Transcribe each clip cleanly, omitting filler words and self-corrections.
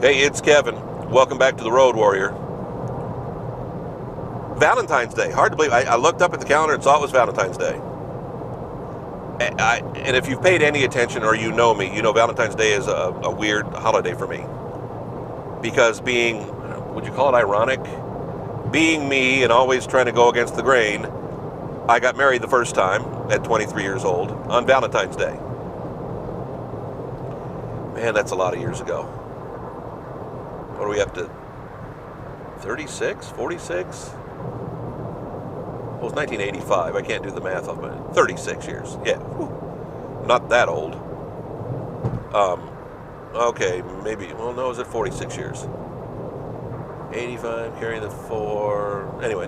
Hey, it's Kevin. Welcome back to the Road Warrior. Valentine's Day. Hard to believe. I looked up at the calendar and saw it was Valentine's Day. And if you've paid any attention or you know me, you know Valentine's Day is a weird holiday for me. Because being, would you call it ironic? Being me and always trying to go against the grain, I got married the first time at 23 years old on Valentine's Day. Man, that's a lot of years ago. What are we up to? 36? 46? Well, it was 1985. I can't do the math of it. 36 years. Yeah. Whew. Not that old. Okay, maybe. Well, no, is it 46 years? 85, carrying the 4. Anyway,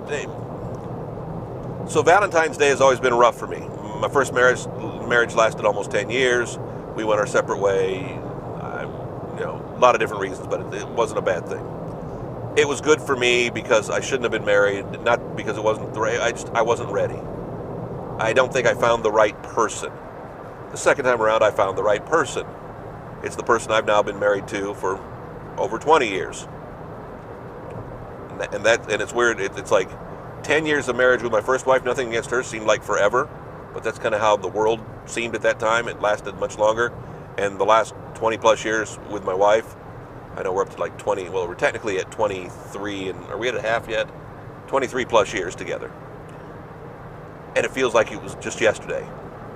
so Valentine's Day has always been rough for me. My first marriage lasted almost 10 years. We went our separate way. A lot of different reasons, but it wasn't a bad thing. It was good for me because I shouldn't have been married, not because it wasn't the right. I wasn't ready. I don't think I found the right person. The second time around, I found the right person. It's the person I've now been married to for over 20 years. And it's weird. It's like 10 years of marriage with my first wife. Nothing against her, seemed like forever, but that's kind of how the world seemed at that time. It lasted much longer. And the last 20 plus years with my wife, I know we're up to like 20, well, we're technically at 23, and are we at a half yet? 23 plus years together. And it feels like it was just yesterday.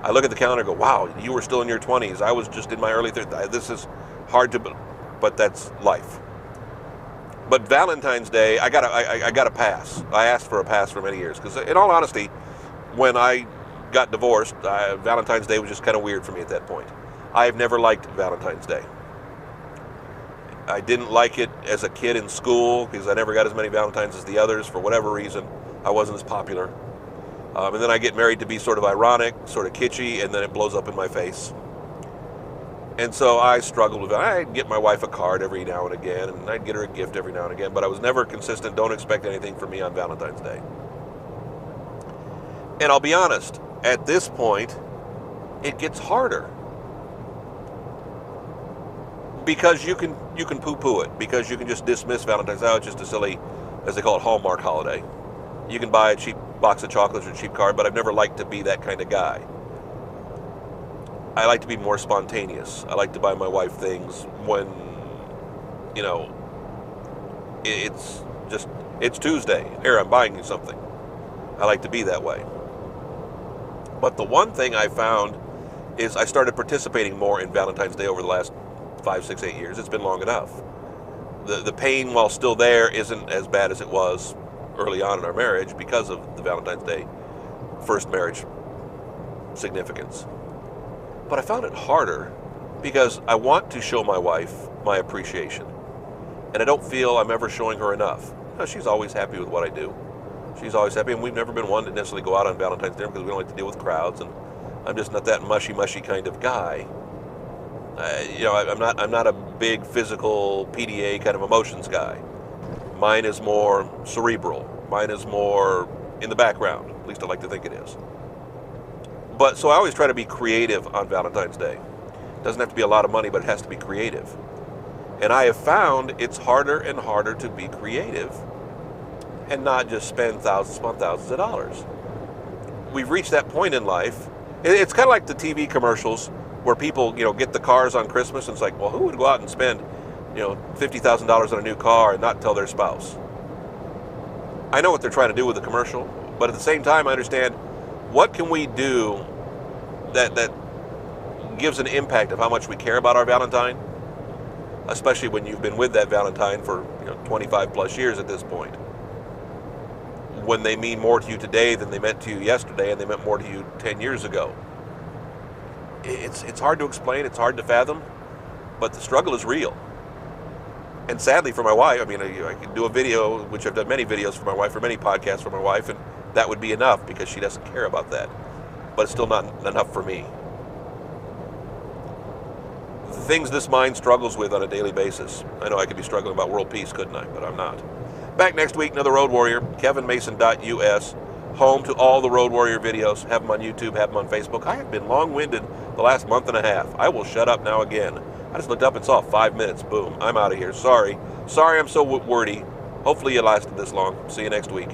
I look at the calendar and go, wow, you were still in your 20s. I was just in my early 30s. This is hard to, but that's life. But Valentine's Day, I got a pass. I asked for a pass for many years, because in all honesty, when I got divorced, Valentine's Day was just kind of weird for me at that point. I've never liked Valentine's Day. I didn't like it as a kid in school because I never got as many Valentines as the others. For whatever reason, I wasn't as popular. And then I get married to be sort of ironic, sort of kitschy, and then it blows up in my face. And so I struggled with it. I'd get my wife a card every now and again, and I'd get her a gift every now and again, but I was never consistent. Don't expect anything from me on Valentine's Day. And I'll be honest, at this point, it gets harder. Because you can poo-poo it, because you can just dismiss Valentine's Day. Oh, it's just a silly, as they call it, Hallmark holiday. You can buy a cheap box of chocolates or a cheap card, but I've never liked to be that kind of guy. I like to be more spontaneous. I like to buy my wife things when, it's Tuesday. Here, I'm buying you something. I like to be that way. But the one thing I found is I started participating more in Valentine's Day over the last 5, 6, 8 years. It's been long enough. The pain, while still there, isn't as bad as it was early on in our marriage because of the Valentine's Day first marriage significance. But I found it harder because I want to show my wife my appreciation. And I don't feel I'm ever showing her enough. She's always happy with what I do. She's always happy, and we've never been one to necessarily go out on Valentine's Day because we don't like to deal with crowds, and I'm just not that mushy kind of guy. I'm not a big physical PDA kind of emotions guy. Mine is more cerebral. Mine is more in the background. At least I like to think it is. But so I always try to be creative on Valentine's Day. It doesn't have to be a lot of money, but it has to be creative. And I have found it's harder and harder to be creative and not just spend thousands upon thousands of dollars. We've reached that point in life. It's kind of like the TV commercials where people, get the cars on Christmas, and it's like, well, who would go out and spend, $50,000 on a new car and not tell their spouse? I know what they're trying to do with the commercial, but at the same time, I understand what can we do that gives an impact of how much we care about our Valentine, especially when you've been with that Valentine for 25 plus years at this point. When they mean more to you today than they meant to you yesterday, and they meant more to you 10 years ago. It's hard to explain, it's hard to fathom, but the struggle is real. And sadly for my wife, I can do a video, which I've done many videos for my wife, or many podcasts for my wife, and that would be enough because she doesn't care about that. But it's still not enough for me. The things this mind struggles with on a daily basis. I know I could be struggling about world peace, couldn't I? But I'm not. Back next week, another Road Warrior, kevinmason.us. Home to all the Road Warrior videos. Have them on YouTube, have them on Facebook. I have been long-winded the last month and a half. I will shut up now again. I just looked up and saw 5 minutes. Boom, I'm out of here. Sorry I'm so wordy. Hopefully you lasted this long. See you next week.